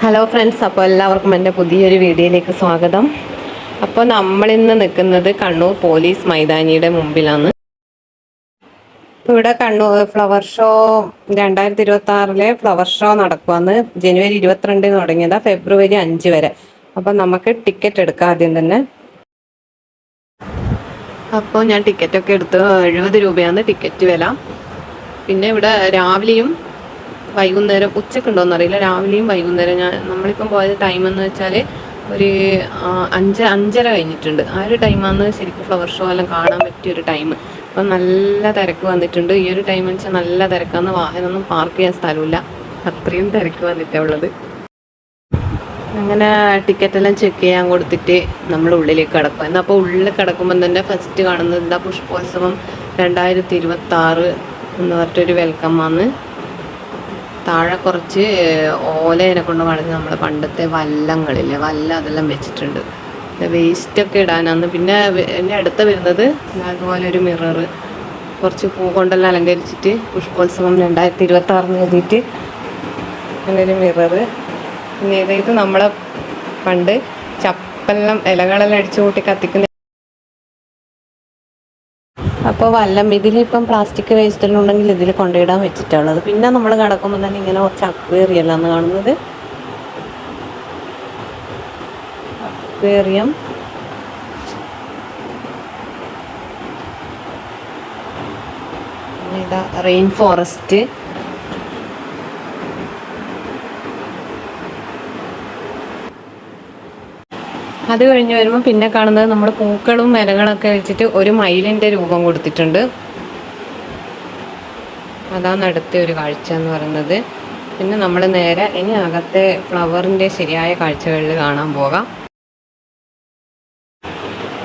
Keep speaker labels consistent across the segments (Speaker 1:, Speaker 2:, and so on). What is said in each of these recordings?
Speaker 1: Hello friends, അപ്പോൾ എല്ലാവർക്കും എൻ്റെ പുതിയൊരു വീഡിയോയിലേക്ക് സ്വാഗതം. അപ്പോൾ നമ്മളിന്ന് നിൽക്കുന്നത് കണ്ണൂർ പോലീസ് മൈതാനിയുടെ മുമ്പിലാണ്. ഇപ്പോൾ ഇവിടെ Kannur flower show 2026 flower show നടക്കുവാന്ന്. ജനുവരി 22 തുടങ്ങിയതാ, ഫെബ്രുവരി 5 വരെ. അപ്പം നമുക്ക് ടിക്കറ്റ് എടുക്കാം ആദ്യം തന്നെ. അപ്പോൾ ഞാൻ ടിക്കറ്റൊക്കെ എടുത്ത് 70 രൂപയാണ് ടിക്കറ്റ് വില. പിന്നെ ഇവിടെ രാവിലെയും വൈകുന്നേരം ഉച്ചക്കുണ്ടോയെന്ന് അറിയില്ല, രാവിലെയും വൈകുന്നേരം നമ്മളിപ്പം പോയ ടൈം എന്ന് വെച്ചാൽ ഒരു 5:30 കഴിഞ്ഞിട്ടുണ്ട്. ആ ഒരു ടൈമാണ് ശരിക്കും ഫ്ലവർ ഷോ എല്ലാം കാണാൻ പറ്റിയൊരു ടൈം. അപ്പം നല്ല തിരക്ക് വന്നിട്ടുണ്ട്. ഈ ഒരു ടൈം എന്ന് വെച്ചാൽ നല്ല തിരക്കാന്ന്, വാഹനമൊന്നും പാർക്ക് ചെയ്യാൻ സ്ഥലമില്ല, അത്രയും തിരക്ക് വന്നിട്ടാണ് ഉള്ളത്. അങ്ങനെ ടിക്കറ്റെല്ലാം ചെക്ക് ചെയ്യാൻ കൊടുത്തിട്ട് നമ്മൾ ഉള്ളിലേക്ക് കിടക്കും. എന്നാൽ അപ്പോൾ ഉള്ളിൽ കിടക്കുമ്പം തന്നെ ഫസ്റ്റ് കാണുന്നത് എന്താ, പുഷ്പോത്സവം 2026 എന്ന് പറഞ്ഞിട്ടൊരു വെൽക്കം ആണ്. താഴെ കുറച്ച് ഓലേനെ കൊണ്ട് വളഞ്ഞ് നമ്മൾ പണ്ടത്തെ വല്ലങ്ങളില്ലേ, അതെല്ലാം വെച്ചിട്ടുണ്ട്. വേസ്റ്റൊക്കെ ഇടാനാണ്. പിന്നെ എൻ്റെ അടുത്ത് വരുന്നത് അതുപോലെ ഒരു മിറർ, കുറച്ച് പൂ കൊണ്ടെല്ലാം അലങ്കരിച്ചിട്ട് പുഷ്പോത്സവം 2026 എഴുതിയിട്ട് അങ്ങനൊരു മിറർ. പിന്നെ ഇത് നമ്മളെ പണ്ട് ചപ്പെല്ലാം ഇലകളെല്ലാം അടിച്ചു കൂട്ടി കത്തിക്കുന്ന. അപ്പോൾ വല്ലം ഇതിലിപ്പം പ്ലാസ്റ്റിക് വേസ്റ്റ് എല്ലാം ഉണ്ടെങ്കിൽ ഇതിൽ കൊണ്ടിടാൻ വെച്ചിട്ടുള്ളത്. പിന്നെ നമ്മൾ കിടക്കുമ്പോൾ തന്നെ ഇങ്ങനെ കുറച്ച് അക്വേറിയല്ലാന്ന് കാണുന്നത്. അക്വേറിയം, ഇതാ റെയിൻ ഫോറസ്റ്റ്. അത് കഴിഞ്ഞ് വരുമ്പോൾ പിന്നെ കാണുന്നത് നമ്മൾ പൂക്കളും ഇലകളൊക്കെ വെച്ചിട്ട് ഒരു മയിലിൻ്റെ രൂപം കൊടുത്തിട്ടുണ്ട്. അതാണ് അടുത്ത ഒരു കാഴ്ച എന്ന് പറയുന്നത്. പിന്നെ നമ്മൾ നേരെ ഇനി അകത്തെ ഫ്ലവറിൻ്റെ ശരിയായ കാഴ്ചകളിൽ കാണാൻ പോകാം.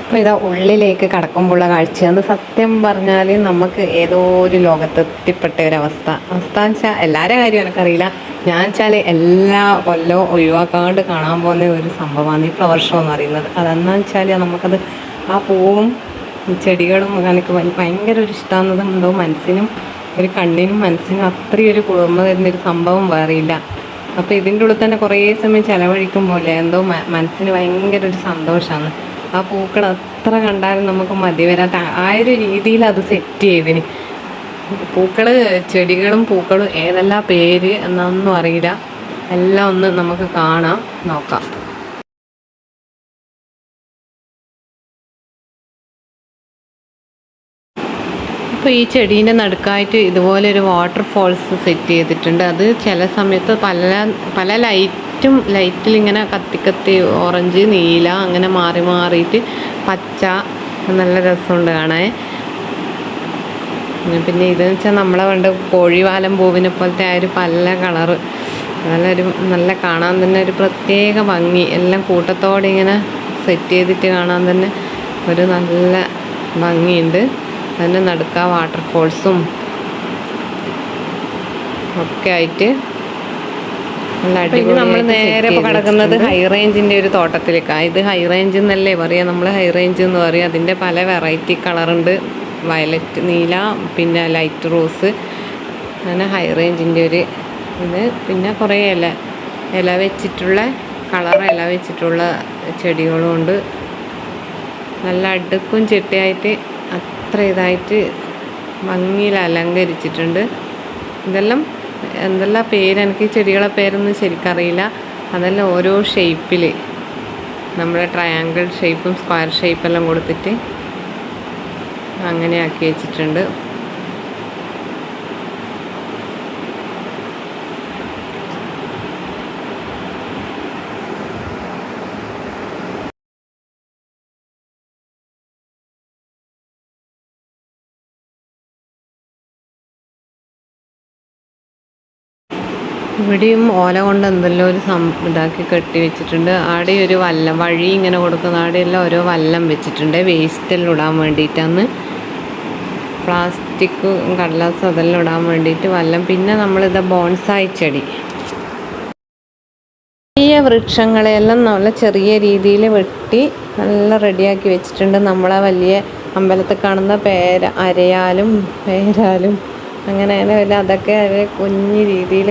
Speaker 1: അപ്പോൾ ഇതാ ഉള്ളിലേക്ക് കടക്കുമ്പോഴുള്ള കാഴ്ചയാണ്. സത്യം പറഞ്ഞാൽ നമുക്ക് ഏതോ ഒരു ലോകത്തെത്തിപ്പെട്ട ഒരവസ്ഥ എന്ന് വെച്ചാൽ എല്ലാവരുടെ കാര്യം എനിക്കറിയില്ല. ഞാൻ വെച്ചാൽ എല്ലാ കൊല്ലവും ഒഴിവാക്കാണ്ട് കാണാൻ പോകുന്ന ഒരു സംഭവമാണ് ഈ ഫ്ലവർ ഷോ എന്ന് പറയുന്നത്. അതെന്നു വെച്ചാൽ നമുക്കത് ആ പൂവും ചെടികളും എനിക്ക് ഭയങ്കര ഒരു ഇഷ്ടമാകുന്നത്. എന്തോ മനസ്സിനും ഒരു കണ്ണിനും മനസ്സിനും അത്രയും ഒരു കുളിർമ തരുന്നൊരു സംഭവം വേറെയില്ല. അപ്പോൾ ഇതിൻ്റെ ഉള്ളിൽ തന്നെ കുറേ സമയം ചിലവഴിക്കുമ്പോൾ എന്തോ മനസ്സിന് ഭയങ്കര ഒരു സന്തോഷമാണ്. ആ പൂക്കൾ എത്ര കണ്ടാലും നമുക്ക് മതി വരാത്ത ആ ഒരു രീതിയിൽ അത് സെറ്റ് ചെയ്തിന്. പൂക്കൾ, ചെടികളും പൂക്കളും ഏതെല്ലാം പേര് എന്നൊന്നും അറിയില്ല, എല്ലാം ഒന്ന് നമുക്ക് കാണാം, നോക്കാം. ഇപ്പോൾ ഈ ചെടീൻ്റെ നടുക്കായിട്ട് ഇതുപോലെ ഒരു വാട്ടർ ഫോൾസ് സെറ്റ് ചെയ്തിട്ടുണ്ട്. അത് ചില സമയത്ത് പല ലൈറ്റിൽ ഇങ്ങനെ കത്തി ഓറഞ്ച്, നീല അങ്ങനെ മാറിയിട്ട് പച്ച, നല്ല രസമുണ്ട് കാണാൻ. പിന്നെ ഇതെന്ന് വെച്ചാൽ നമ്മളെ പണ്ട് കോഴിവാലം പൂവിനെ പോലത്തെ ആ ഒരു പല കളറ്, നല്ല കാണാൻ തന്നെ ഒരു പ്രത്യേക ഭംഗി. എല്ലാം കൂട്ടത്തോടെ ഇങ്ങനെ സെറ്റ് ചെയ്തിട്ട് കാണാൻ തന്നെ ഒരു നല്ല ഭംഗിയുണ്ട്. അതിൻ്റെ നടുക്ക വാട്ടർ ഫോൾസും ഒക്കെ ആയിട്ട് നല്ല അടിപൊളി. നമ്മൾ നേരെ ഇപ്പോൾ കിടക്കുന്നത് ഹൈ റേഞ്ചിൻ്റെ ഒരു തോട്ടത്തിലേക്കാണ്. ഇത് ഹൈ റേഞ്ച് എന്നല്ലേ പറയുക, നമ്മൾ ഹൈ റേഞ്ച് എന്ന് പറയും. അതിൻ്റെ പല വെറൈറ്റി കളറുണ്ട്, വയലറ്റ്, നീല, പിന്നെ ലൈറ്റ് റോസ്, അങ്ങനെ ഹൈ റേഞ്ചിൻ്റെ ഒരു ഇത്. പിന്നെ കുറേ ഇല വെച്ചിട്ടുള്ള ഇല വെച്ചിട്ടുള്ള ചെടികളും ഉണ്ട്. നല്ല അടുക്കും ചിട്ടയായിട്ട് അത്ര ഇതായിട്ട് ഭംഗിയിൽ അലങ്കരിച്ചിട്ടുണ്ട്. ഇതെല്ലാം എന്തെല്ലാം പേര്, എനിക്ക് ചെടികളെ പേരൊന്നും ശരിക്കറിയില്ല. അതെല്ലാം ഓരോ ഷേപ്പിൽ നമ്മുടെ ട്രയാങ്കിൾ ഷേപ്പും സ്ക്വയർ ഷേപ്പെല്ലാം കൊടുത്തിട്ട് അങ്ങനെ ആക്കി വെച്ചിട്ടുണ്ട്. ഇവിടെയും ഓല കൊണ്ട് എന്തെല്ലോ ഒരു ഇതാക്കി കെട്ടി വെച്ചിട്ടുണ്ട്. ആടെ ഒരു വഴി ഇങ്ങനെ കൊടുക്കുന്ന ആടെയെല്ലാം ഓരോ വല്ലം വെച്ചിട്ടുണ്ട്, വേസ്റ്റെല്ലാം ഇടാൻ വേണ്ടിയിട്ടാണ്. പ്ലാസ്റ്റിക്, കടലാസ് അതെല്ലാം ഇടാൻ വേണ്ടിയിട്ട് വല്ലം. പിന്നെ നമ്മളിത് ബോൺസായി ചെടി, ചെറിയ വൃക്ഷങ്ങളെല്ലാം നല്ല ചെറിയ രീതിയിൽ വെട്ടി നല്ല റെഡിയാക്കി വെച്ചിട്ടുണ്ട്. നമ്മളെ വലിയ അമ്പലത്തിൽ കാണുന്ന അരയാലും പേരാലും അങ്ങനെ അതൊക്കെ കുഞ്ഞു രീതിയിൽ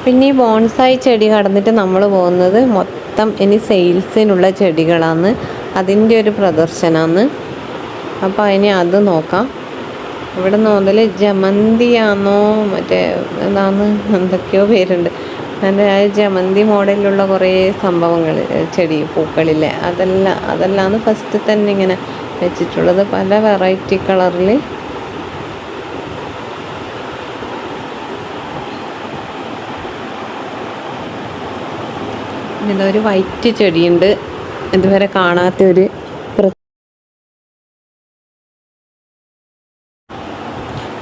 Speaker 1: പിന്നെ ഈ ബോൺസായി ചെടി കടന്നിട്ട് നമ്മൾ പോകുന്നത് മൊത്തം ഇനി സെയിൽസിനുള്ള ചെടികളാണ്, അതിൻ്റെ ഒരു പ്രദർശനമാണ്. അപ്പോൾ അതിനെ അത് നോക്കാം. ഇവിടെ മുതൽ ജമന്തിയാണോ മറ്റേ എന്താന്ന് എന്തൊക്കെയോ പേരുണ്ട്, അതിൻ്റെ ആ ജമന്തി മോഡലിലുള്ള കുറേ സംഭവങ്ങൾ ചെടി പൂക്കളില്ലേ, അതെല്ലാം ഫസ്റ്റ് തന്നെ ഇങ്ങനെ വെച്ചിട്ടുള്ളത് പല വെറൈറ്റി കളറിൽ. ഇതൊരു വൈറ്റ് ചെടിയുണ്ട്, ഇതുവരെ കാണാത്തൊരു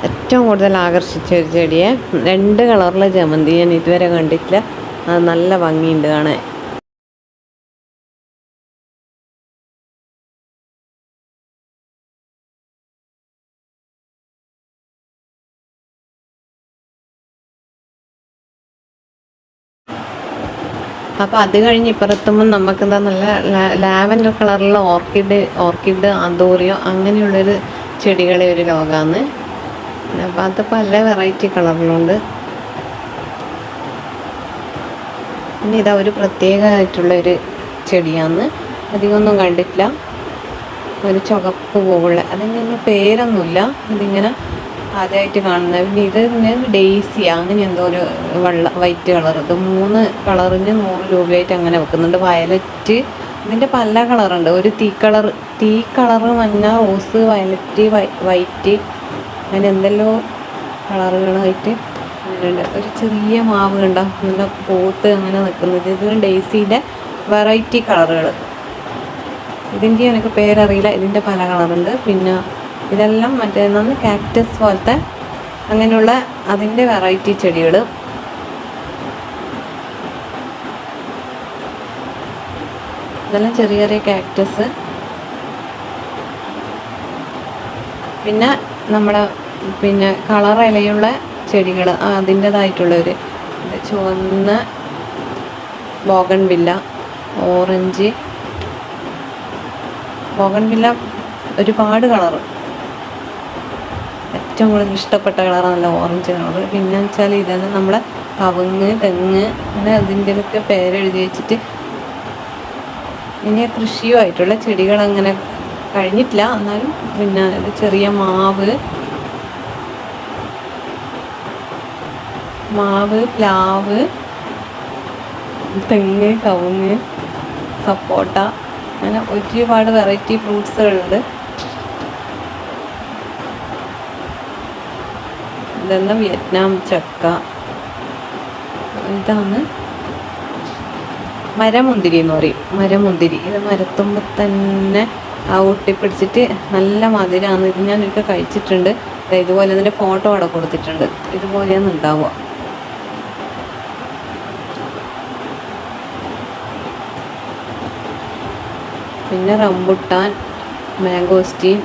Speaker 1: ഏറ്റവും കൂടുതൽ ആകർഷിച്ച ഒരു ചെടിയെ 2 കളറിലെ ജമന്തി ഞാൻ ഇതുവരെ കണ്ടിട്ടില്ല. അത് നല്ല ഭംഗിയുണ്ട് കാണാൻ. അപ്പോൾ അത് കഴിഞ്ഞ് ഇപ്പുറത്തുമ്പോൾ നമുക്കെന്താ നല്ല ലാവൻഡർ കളറിലുള്ള ഓർക്കിഡ് ആന്തോറിയോ അങ്ങനെയുള്ളൊരു ചെടികളെ ഒരു ലോകമാണ്. അപ്പോൾ അത് പല വെറൈറ്റി കളറിലുണ്ട്. പിന്നെ ഇതാ ഒരു പ്രത്യേകമായിട്ടുള്ളൊരു ചെടിയാണ്, അധികമൊന്നും കണ്ടിട്ടില്ല. ഒരു ചുവപ്പ് പൂവുള്ള, അതിൻ്റെ പേരൊന്നുമില്ല, ഇതിങ്ങനെ ആദ്യമായിട്ട് കാണുന്നത്. പിന്നെ ഇത് ഡെയ്സിയ അങ്ങനെ എന്തോ ഒരു വൈറ്റ് കളർ, ഇത് 3 കളറിന് 100 രൂപയായിട്ട് അങ്ങനെ വെക്കുന്നുണ്ട്. വയലറ്റ്, ഇതിൻ്റെ പല കളറുണ്ട്, ഒരു തീ കളറ്, മഞ്ഞ, റോസ്, വയലറ്റ്, വൈറ്റ്, അങ്ങനെ എന്തെല്ലോ കളറുകളായിട്ട് അങ്ങനെയുണ്ട്. ഒരു ചെറിയ മാവ് കണ്ടോ, നല്ല പൂത്ത് അങ്ങനെ നിൽക്കുന്നത്. ഇത് ഡെയ്സിയുടെ വെറൈറ്റി കളറുകൾ. ഇതിൻ്റെ എനിക്ക് പേരറിയില്ല, ഇതിൻ്റെ പല കളറുണ്ട്. പിന്നെ ഇതെല്ലാം മറ്റേന്നാണ് കാക്ടസ് പോലത്തെ അങ്ങനെയുള്ള അതിൻ്റെ വെറൈറ്റി ചെടികൾ. ഇതെല്ലാം ചെറിയ ചെറിയ കാക്ടസ്. പിന്നെ നമ്മളെ കളർ ഇലയുള്ള ചെടികൾ, അതിൻ്റേതായിട്ടുള്ളൊരു ചുവന്ന ബോഗൺവില്ല, ഓറഞ്ച് ബോഗൺവില്ല, ഒരുപാട് കളറ്. ഏറ്റവും കൂടുതൽ ഇഷ്ടപ്പെട്ട കളറാണല്ലോ ഓറഞ്ച് കളർ. പിന്നെ വെച്ചാൽ ഇതെല്ലാം നമ്മളെ കവുങ്ങ്, തെങ്ങ്, അങ്ങനെ അതിൻ്റെയൊക്കെ പേരെഴുതി വെച്ചിട്ട് ഇനി കൃഷിയുമായിട്ടുള്ള ചെടികൾ അങ്ങനെ കഴിഞ്ഞിട്ടില്ല. എന്നാലും പിന്നെ ഇത് ചെറിയ മാവ്, പ്ലാവ്, തെങ്ങ്, കവുങ്ങ്, സപ്പോട്ട, അങ്ങനെ ഒരുപാട് വെറൈറ്റി ഫ്രൂട്ട്സുകളുണ്ട്. ഇതെല്ലാം വിയറ്റ്നാം ചക്ക. ഇതാണ് മരമുന്തിരി എന്ന് പറയും, മരമുന്തിരി. ഇത് മരത്തുമ്പോൾ തന്നെ ഒട്ടിപ്പിടിച്ചിട്ട് നല്ല മധുരമാണ്. ഇത് ഞാൻ ഒരിക്കൽ കഴിച്ചിട്ടുണ്ട്. ഇതുപോലെ ഇതിൻ്റെ ഫോട്ടോ അവിടെ കൊടുത്തിട്ടുണ്ട്. ഇതുപോലെയാണ് ഉണ്ടാവുക. പിന്നെ റംബുട്ടാൻ, മാംഗോസ്റ്റീൻ,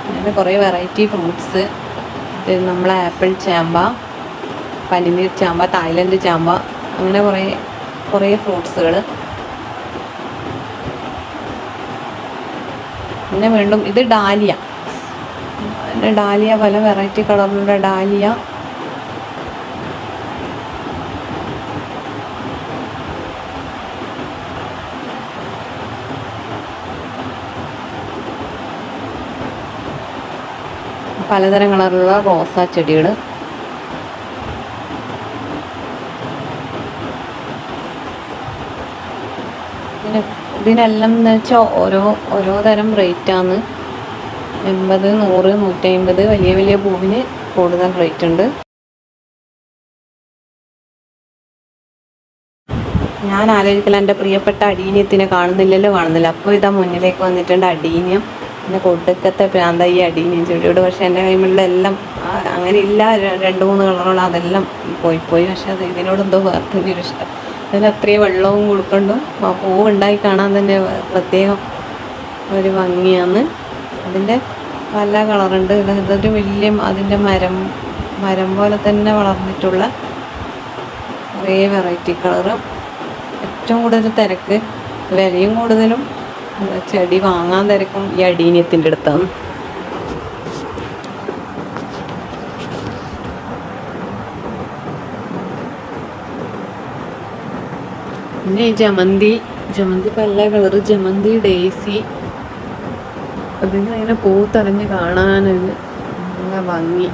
Speaker 1: അങ്ങനെ കുറേ വെറൈറ്റി ഫ്രൂട്ട്സ്. നമ്മളെ ആപ്പിൾ ചാമ്പ, പനിനീർ ചാമ്പ, തായ്ലൻഡ് ചാമ്പ, അങ്ങനെ കുറേ ഫ്രൂട്ട്സുകൾ. പിന്നെ വീണ്ടും ഇത് ഡാലിയ, പല വെറൈറ്റി കളറിലുള്ള ഡാലിയ. പലതരം കളറിലുള്ള റോസാ ചെടികൾ. ഇതിനെല്ലാം എന്ന് വെച്ചാൽ ഓരോ തരം റേറ്റാണ്. 80, 100, 150, വലിയ പൂവിന് കൂടുതൽ റേറ്റ് ഉണ്ട്. ഞാൻ ആലോചിക്കല എൻ്റെ പ്രിയപ്പെട്ട അടീനിയത്തിനെ കാണുന്നില്ല. അപ്പോൾ ഇതാ മുന്നിലേക്ക് വന്നിട്ടുണ്ട് അടീനിയം. പിന്നെ കൊടുക്കത്തെ പ്രാന്തായി അടീനിയം ചെടിയോട്. പക്ഷെ എൻ്റെ കൈമുള്ള എല്ലാം അങ്ങനെ ഇല്ല, 2-3 കളറുള്ള അതെല്ലാം പോയി. പക്ഷെ അത് ഇതിനോടെന്തോ വേർത്തിൻ്റെ ഒരു ഇഷ്ടം. അതിന് അത്രയും വെള്ളവും കൊടുക്കൊണ്ടും ആ പൂവുണ്ടായി കാണാൻ തന്നെ പ്രത്യേകം ഒരു ഭംഗിയാണ്. അതിൻ്റെ പല കളറുണ്ട്. ഇതൊരു വലിയ അതിൻ്റെ മരം പോലെ തന്നെ വളർന്നിട്ടുള്ള കുറേ വെറൈറ്റി കളറ്. ഏറ്റവും കൂടുതൽ തിരക്ക്, വിലയും കൂടുതലും ചെടി വാങ്ങാൻ തിരക്കും ഈ അടീനിയത്തിൻ്റെ അടുത്താണ്. പിന്നെ ഈ ജമന്തി പല കളറ് ജമന്തി, ഡേസി, അതിങ്ങനെ പൂത്തറിഞ്ഞ് കാണാനൊരു നല്ല ഭംഗി.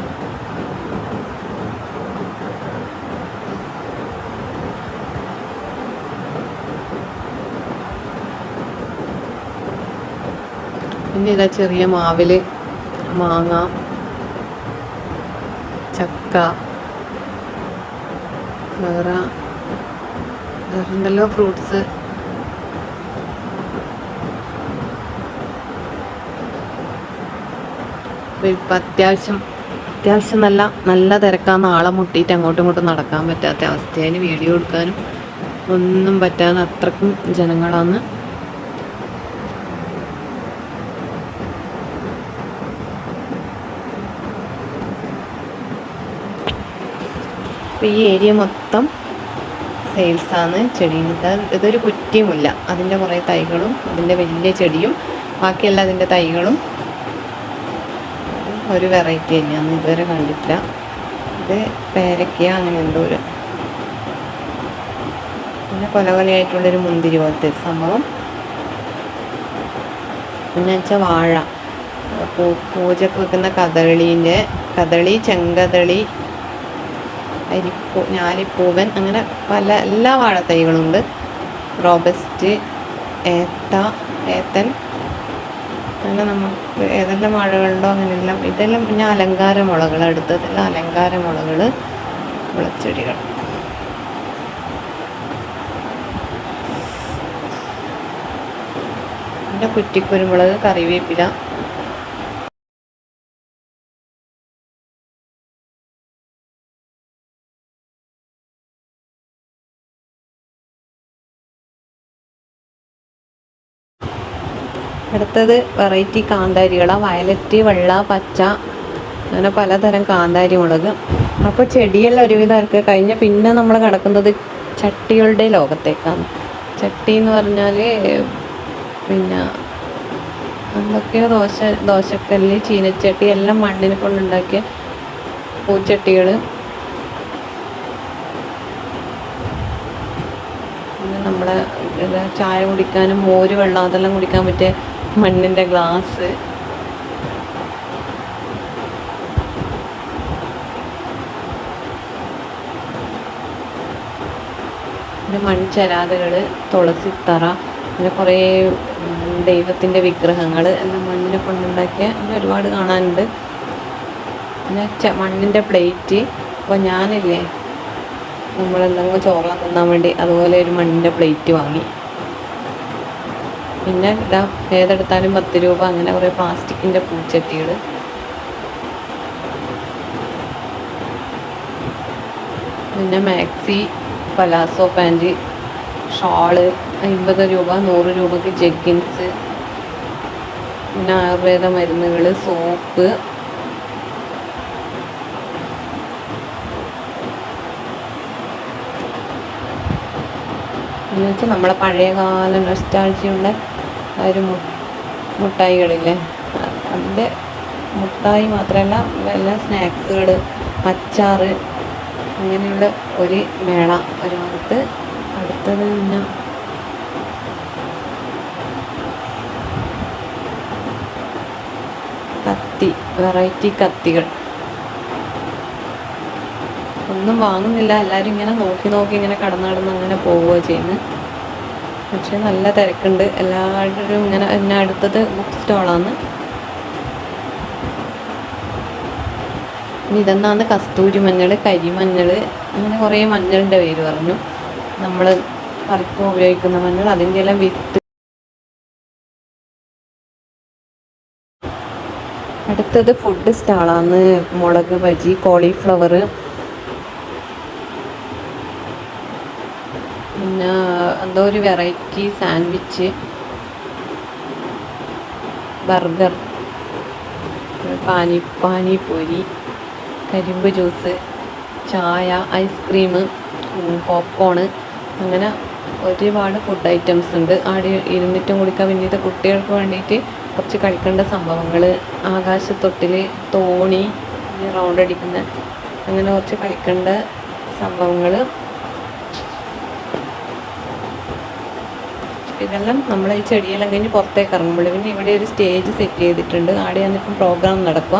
Speaker 1: പിന്നെ ഇതാ ചെറിയ മാവില് മാങ്ങ, ചക്ക, വേറെന്തല്ലോ ഫ്രൂട്ട്സ്. ഇപ്പം അത്യാവശ്യം നല്ല തിരക്കാന്ന്, ആളെ മുട്ടിയിട്ട് അങ്ങോട്ടും ഇങ്ങോട്ടും നടക്കാൻ പറ്റാത്ത അവസ്ഥയിൽ വീഡിയോ എടുക്കാനും ഒന്നും പറ്റാതെ അത്രക്കും ജനങ്ങളാണ്. ഈ ഏരിയ മൊത്തം സെയിൽസാണ് ചെടീൻ്റെ. ഇതൊരു കുറ്റിയുമില്ല, അതിൻ്റെ കുറേ തൈകളും അതിൻ്റെ വലിയ ചെടിയും ബാക്കിയെല്ലാം അതിൻ്റെ തൈകളും ഒരു വെറൈറ്റി തന്നെയാണ്, ഇതുവരെ കണ്ടിട്ടില്ല. ഇത് പേരയ്ക്ക അങ്ങനെ എന്തോ ഒരു പിന്നെ കൊലകൊലയായിട്ടുള്ളൊരു മുന്തിരി പോലത്തെ ഒരു സംഭവം. പിന്നെ വെച്ചാൽ വാഴ, പൂജക്ക് വെക്കുന്ന കദളി, ചെങ്കദളി, ഞാലിപ്പൂവൻ, അങ്ങനെ എല്ലാ വാഴത്തൈകളുണ്ട്. റോബസ്റ്റ്, ഏത്തൻ, അങ്ങനെ നമുക്ക് ഏതെല്ലാം വാഴകളുണ്ടോ അങ്ങനെയെല്ലാം. ഇതെല്ലാം പിന്നെ അലങ്കാര മുളകൾ, അടുത്തതെല്ലാം അലങ്കാര മുളകൾ, മുളച്ചെടികൾ. പിന്നെ കുറ്റിക്കുരുമുളക്, കറിവേപ്പില. അടുത്തത് വെറൈറ്റി കാന്താരികളാണ്, വയലറ്റ്, വെള്ള, പച്ച, അങ്ങനെ പലതരം കാന്താരി മുളക്. അപ്പോൾ ചെടിയെല്ലാം ഒരുവിധമൊക്കെ കഴിഞ്ഞ പിന്നെ നമ്മൾ കിടക്കുന്നത് ചട്ടികളുടെ ലോകത്തേക്കാണ്. ചട്ടി എന്ന് പറഞ്ഞാൽ പിന്നെ എന്തൊക്കെയോ ദോശക്കല്ല്, ചീനച്ചട്ടി, എല്ലാം മണ്ണിനെ കൊണ്ടുണ്ടാക്കിയ പൂച്ചട്ടികൾ. പിന്നെ നമ്മളെ ചായ കുടിക്കാനും മോര് വെള്ളം അതെല്ലാം കുടിക്കാൻ പറ്റിയ മണ്ണിൻ്റെ ഗ്ലാസ്. പിന്നെ മൺചരാതുകൾ, തുളസിത്തറ, പിന്നെ കുറേ ദൈവത്തിൻ്റെ വിഗ്രഹങ്ങൾ എല്ലാം മണ്ണിനെ കൊണ്ടുണ്ടാക്കിയ അങ്ങനെ ഒരുപാട് കാണാനുണ്ട്. പിന്നെ മണ്ണിൻ്റെ പ്ലേറ്റ്. അപ്പോൾ ഞാനില്ലേ നമ്മളെന്തെങ്കിലും ചോറെല്ലാം തിന്നാൻ വേണ്ടി അതുപോലെ ഒരു മണ്ണിൻ്റെ പ്ലേറ്റ് വാങ്ങി. പിന്നെ ഇതാ ഏതെടുത്താലും 10 രൂപ, അങ്ങനെ കുറേ പ്ലാസ്റ്റിക്കിൻ്റെ പൂച്ചട്ടികൾ. പിന്നെ മാക്സി, പലാസോ പാൻറ്റ്, ഷാള് 50 രൂപ, 100 രൂപയ്ക്ക് ജഗ്ഗിൻസ്. പിന്നെ ആയുർവേദ മരുന്നുകൾ, സോപ്പ്, എന്ന് വെച്ചാൽ നമ്മളെ പഴയകാല നൊസ്റ്റാൾജിയുള്ള ഒരു മുട്ടായികളില്ലേ, അതിൻ്റെ മുട്ടായി മാത്രമല്ല എല്ലാ സ്നാക്സുകൾ, അച്ചാറ്, അങ്ങനെയുള്ള ഒരു മേള ഒരു ഭാഗത്ത്. അടുത്തത് പിന്നെ കത്തി, വെറൈറ്റി കത്തികൾ. ഒന്നും വാങ്ങുന്നില്ല, എല്ലാവരും ഇങ്ങനെ നോക്കി ഇങ്ങനെ കടന്ന് അങ്ങനെ പോവുക ചെയ്യുന്നത്. പക്ഷെ നല്ല തിരക്കുണ്ട്, എല്ലാവരും ഇങ്ങനെ. എന്നെ അടുത്തത് ബുക്ക് സ്റ്റോളാണ്. ഇതെന്നാണ് കസ്തൂരി മഞ്ഞൾ, കരിമഞ്ഞൾ, അങ്ങനെ കുറേ മഞ്ഞളിൻ്റെ പേര് പറഞ്ഞു. നമ്മൾ പറിക്കുമ്പോൾ ഉപയോഗിക്കുന്ന മഞ്ഞൾ, അതിൻ്റെ എല്ലാം വിത്ത്. അടുത്തത് ഫുഡ് സ്റ്റാളാണ്. മുളക് ബജി, കോളിഫ്ലവർ, പിന്നെ എന്തോ ഒരു വെറൈറ്റി സാൻഡ്വിച്ച്, ബർഗർ, പാനിപൂരി, കരിമ്പ് ജ്യൂസ്, ചായ, ഐസ്ക്രീം, പോപ്കോണ്, അങ്ങനെ ഒരുപാട് ഫുഡ് ഐറ്റംസ് ഉണ്ട്. അവിടെ ഇരുന്നിട്ടും കുടിക്കാൻ. പിന്നെ ഇത് കുട്ടികൾക്ക് വേണ്ടിയിട്ട് കുറച്ച് കളിക്കേണ്ട സംഭവങ്ങൾ, ആകാശത്തൊട്ടിൽ, തോണി, റൗണ്ട് അടിക്കുന്ന അങ്ങനെ കുറച്ച് കളിക്കേണ്ട സംഭവങ്ങൾ. ഇതെല്ലാം നമ്മൾ ഈ ചെടിയെല്ലാം കഴിഞ്ഞ് പുറത്തേക്ക് ഇറങ്ങുമ്പോൾ പിന്നെ ഇവിടെ ഒരു സ്റ്റേജ് സെറ്റ് ചെയ്തിട്ടുണ്ട്. ആടെയാണ് ഇപ്പം പ്രോഗ്രാം നടക്കുക.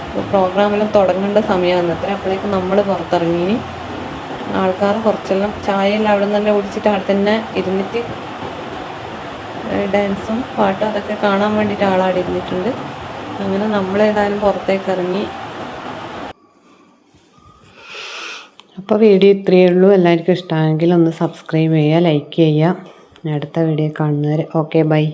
Speaker 1: അപ്പോൾ പ്രോഗ്രാമെല്ലാം തുടങ്ങേണ്ട സമയമാണ് അത്ര. അപ്പോഴേക്കും നമ്മൾ പുറത്തിറങ്ങി. ആൾക്കാർ കുറച്ചെല്ലാം ചായയെല്ലാം അവിടെ നിന്ന് തന്നെ കുടിച്ചിട്ട് അവിടെ തന്നെ ഇരുന്നിട്ട് ഡാൻസും പാട്ടും അതൊക്കെ കാണാൻ വേണ്ടിയിട്ട് ആളാടെ ഇരുന്നിട്ടുണ്ട്. അങ്ങനെ നമ്മളേതായാലും പുറത്തേക്ക് ഇറങ്ങി. അപ്പോൾ വീഡിയോ ഇത്രയേ ഉള്ളൂ. എല്ലാവർക്കും ഇഷ്ടമായെങ്കിൽ ഒന്ന് സബ്സ്ക്രൈബ് ചെയ്യുക, ലൈക്ക് ചെയ്യുക. അടുത്ത വീഡിയോ കാണുന്നവരെ ഓക്കെ ബൈ.